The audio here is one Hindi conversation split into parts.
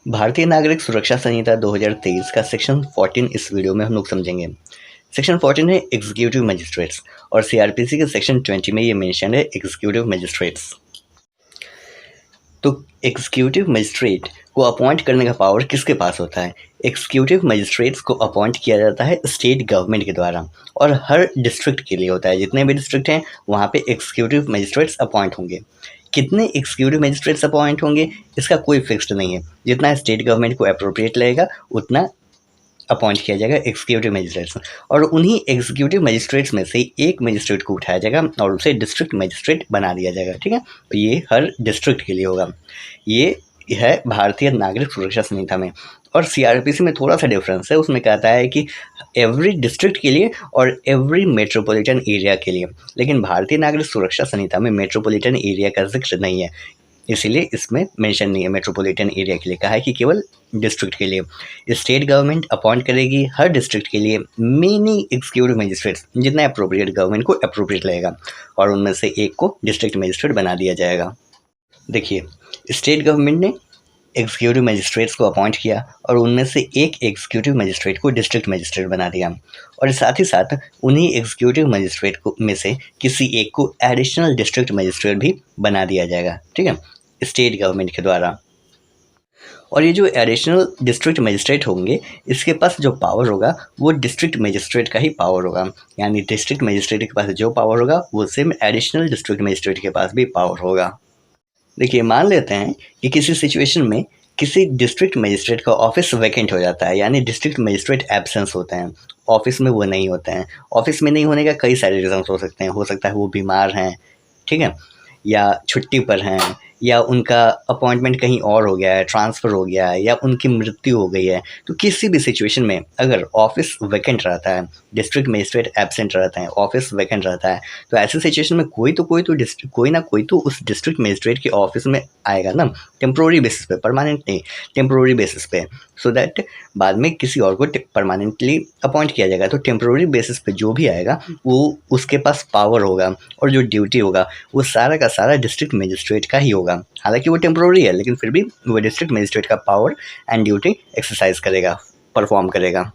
भारतीय नागरिक सुरक्षा संहिता 2023 का सेक्शन 14 इस वीडियो में हम लोग समझेंगे। सेक्शन 14 है एग्जीक्यूटिव मजिस्ट्रेट्स और सीआरपीसी के सेक्शन 20 में ये मेंशन है एग्जीक्यूटिव मजिस्ट्रेट्स। तो एग्जीक्यूटिव मजिस्ट्रेट को अपॉइंट करने का पावर किसके पास होता है? एग्जीक्यूटिव मजिस्ट्रेट्स को अपॉइंट किया जाता है स्टेट गवर्नमेंट के द्वारा और हर डिस्ट्रिक्ट के लिए होता है। जितने भी डिस्ट्रिक्ट हैं वहाँ पे एग्जीक्यूटिव मजिस्ट्रेट्स अपॉइंट होंगे। कितने एग्जीक्यूटिव मजिस्ट्रेट्स अपॉइंट होंगे इसका कोई फिक्स्ड नहीं है। जितना स्टेट गवर्नमेंट को अप्रोप्रिएट लगेगा उतना अपॉइंट किया जाएगा एग्जीक्यूटिव मजिस्ट्रेट्स और उन्हीं एग्जीक्यूटिव मजिस्ट्रेट्स में से एक मजिस्ट्रेट को उठाया जाएगा और उसे डिस्ट्रिक्ट मजिस्ट्रेट बना दिया जाएगा। ठीक है, तो ये हर डिस्ट्रिक्ट के लिए होगा। ये है भारतीय नागरिक सुरक्षा संहिता में। और सीआरपीसी में थोड़ा सा डिफरेंस है, उसमें कहता है कि एवरी डिस्ट्रिक्ट के लिए और एवरी मेट्रोपॉलिटन एरिया के लिए, लेकिन भारतीय नागरिक सुरक्षा संहिता में मेट्रोपॉलिटन एरिया का जिक्र नहीं है, इसीलिए इसमें मेंशन नहीं है मेट्रोपॉलिटन एरिया के लिए। कहा है कि केवल डिस्ट्रिक्ट के लिए स्टेट गवर्नमेंट अपॉइंट करेगी हर डिस्ट्रिक्ट के लिए मेनी एग्जीक्यूटिव मजिस्ट्रेट्स, जितना अप्रोप्रिएट गवर्नमेंट को अप्रोप्रिएट लगेगा, और उनमें से एक को डिस्ट्रिक्ट मजिस्ट्रेट बना दिया जाएगा। देखिए, स्टेट गवर्नमेंट ने एग्जीक्यूटिव मजिस्ट्रेट्स को अपॉइंट किया और उनमें से एक एग्जीक्यूटिव मजिस्ट्रेट को डिस्ट्रिक्ट मजिस्ट्रेट बना दिया, और साथ ही साथ उन्हीं एग्जीक्यूटिव मजिस्ट्रेट को में से किसी एक को एडिशनल डिस्ट्रिक्ट मजिस्ट्रेट भी बना दिया जाएगा। ठीक है, स्टेट गवर्नमेंट के द्वारा। और ये जो एडिशनल डिस्ट्रिक्ट मजिस्ट्रेट होंगे इसके पास जो पावर होगा वो डिस्ट्रिक्ट मजिस्ट्रेट का ही पावर होगा। यानी डिस्ट्रिक्ट मजिस्ट्रेट के पास जो पावर होगा वो सेम एडिशनल डिस्ट्रिक्ट मजिस्ट्रेट के पास भी पावर होगा। देखिए, मान लेते हैं कि किसी सिचुएशन में किसी डिस्ट्रिक्ट मजिस्ट्रेट का ऑफिस वैकेंट हो जाता है, यानी डिस्ट्रिक्ट मजिस्ट्रेट एब्सेंस होते हैं, ऑफिस में वो नहीं होते हैं। ऑफिस में नहीं होने का कई सारे रीजंस हो सकते हैं। हो सकता है वो बीमार हैं, ठीक है, या छुट्टी पर हैं, या उनका अपॉइंटमेंट कहीं और हो गया है, ट्रांसफ़र हो गया है, या उनकी मृत्यु हो गई है। तो किसी भी सिचुएशन में अगर ऑफिस वैकेंट रहता है, डिस्ट्रिक्ट मजिस्ट्रेट एब्सेंट रहते हैं, ऑफिस वैकेंट रहता है, तो ऐसे सिचुएशन में कोई ना कोई तो उस डिस्ट्रिक्ट मजिस्ट्रेट के ऑफिस में आएगा ना, टेम्प्रोरी बेसिस पे, परमानेंट नहीं, टेम्प्रोरी बेसिस पे, सो दैट बाद में किसी और को परमानेंटली अपॉइंट किया जाएगा। तो टेम्प्रोरी बेसिस पे जो भी आएगा वो उसके पास पावर होगा और जो ड्यूटी होगा वो सारा का सारा डिस्ट्रिक्ट मजिस्ट्रेट का ही होगा। हालांकि वो टेम्प्रोरी है, लेकिन फिर भी वो डिस्ट्रिक्ट मजिस्ट्रेट का पावर एंड ड्यूटी एक्सरसाइज करेगा, परफॉर्म करेगा।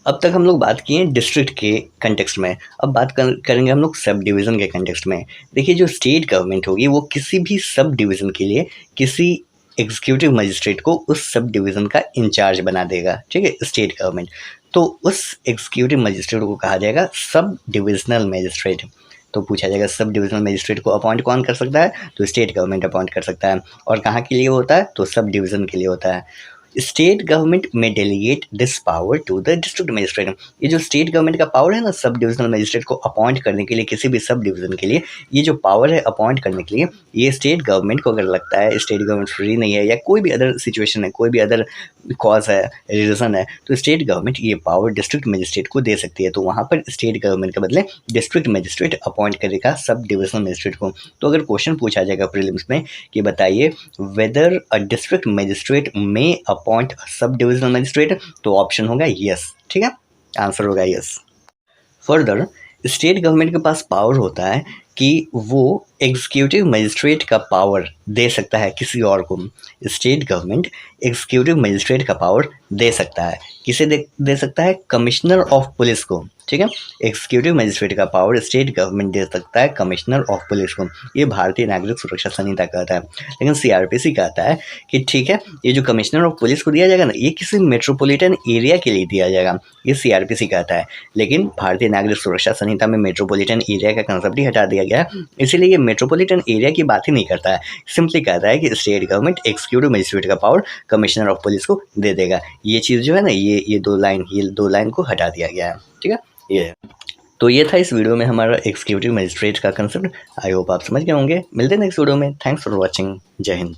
अब तक हम लोग बात किए डिस्ट्रिक्ट के कंटेक्स्ट में, अब बात करेंगे हम लोग सब डिवीज़न के कंटेक्स्ट में। देखिए, जो स्टेट गवर्नमेंट होगी वो किसी भी सब डिवीज़न के लिए किसी एग्जीक्यूटिव मजिस्ट्रेट को उस सब डिवीज़न का इंचार्ज बना देगा। ठीक है, स्टेट गवर्नमेंट, तो उस एग्जीक्यूटिव मजिस्ट्रेट को कहा जाएगा सब डिविजनल मजिस्ट्रेट। तो पूछा जाएगा सब डिविजनल मजिस्ट्रेट को अपॉइंट कौन कर सकता है? तो स्टेट गवर्नमेंट अपॉइंट कर सकता है। और कहाँ के लिए होता है? तो सब डिवीज़न के लिए होता है। स्टेट गवर्नमेंट में delegate this power to the district magistrate. ये जो स्टेट गवर्नमेंट का पावर है ना, सब डिविजनल मजिस्ट्रेट को अपॉइंट करने के लिए किसी भी सब डिवीज़न के लिए, ये जो पावर है अपॉइंट करने के लिए, ये स्टेट गवर्नमेंट को अगर लगता है स्टेट गवर्नमेंट फ्री नहीं है या कोई भी अदर सिचुएशन है, कोई भी अदर कॉज है, रीज़न है, तो स्टेट गवर्नमेंट ये पावर डिस्ट्रिक्ट मजिस्ट्रेट को दे सकती है। तो वहाँ पर स्टेट गवर्नमेंट के बदले डिस्ट्रिक्ट मजिस्ट्रेट अपॉइंट करेगा सब डिविजनल मजिस्ट्रेट को। तो अगर क्वेश्चन पूछा जाएगा प्रीलिम्स में कि बताइए वेदर अ डिस्ट्रिक्ट मजिस्ट्रेट में अपॉइंट सब डिविजनल मजिस्ट्रेट, तो ऑप्शन होगा यस। ठीक है, आंसर होगा यस। फर्दर, स्टेट गवर्नमेंट के पास पावर होता है कि वो एग्जीक्यूटिव मजिस्ट्रेट का पावर दे सकता है किसी और को। स्टेट गवर्नमेंट एग्जीक्यूटिव मजिस्ट्रेट का पावर दे सकता है, किसे दे सकता है? कमिश्नर ऑफ पुलिस को। ठीक है, एग्जीक्यूटिव मजिस्ट्रेट का पावर स्टेट गवर्नमेंट दे सकता है कमिश्नर ऑफ पुलिस को। ये भारतीय नागरिक सुरक्षा संहिता कहता है। लेकिन सीआरपीसी कहता है कि ठीक है, ये जो कमिश्नर ऑफ पुलिस को दिया जाएगा ना, ये किसी मेट्रोपॉलिटन एरिया के लिए दिया जाएगा, ये सीआरपीसी कहता है। लेकिन भारतीय नागरिक सुरक्षा संहिता में मेट्रोपॉलिटन एरिया का कंसेप्ट ही हटा दिया गया है, इसीलिए ये मेट्रोपॉलिटन एरिया की बात ही नहीं करता है। सिंपली कहता है कि स्टेट गवर्नमेंट एग्जीक्यूटिव मजिस्ट्रेट का पावर कमिश्नर ऑफ पुलिस को दे देगा। ये चीज़ जो है ना, ये दो लाइन को हटा दिया गया है। ठीक है, ये तो ये था इस वीडियो में हमारा एग्जीक्यूटिव मजिस्ट्रेट का कंसेप्ट। आई होप आप समझ गए होंगे। मिलते हैं नेक्स्ट वीडियो में। Thanks for watching. जय हिंद।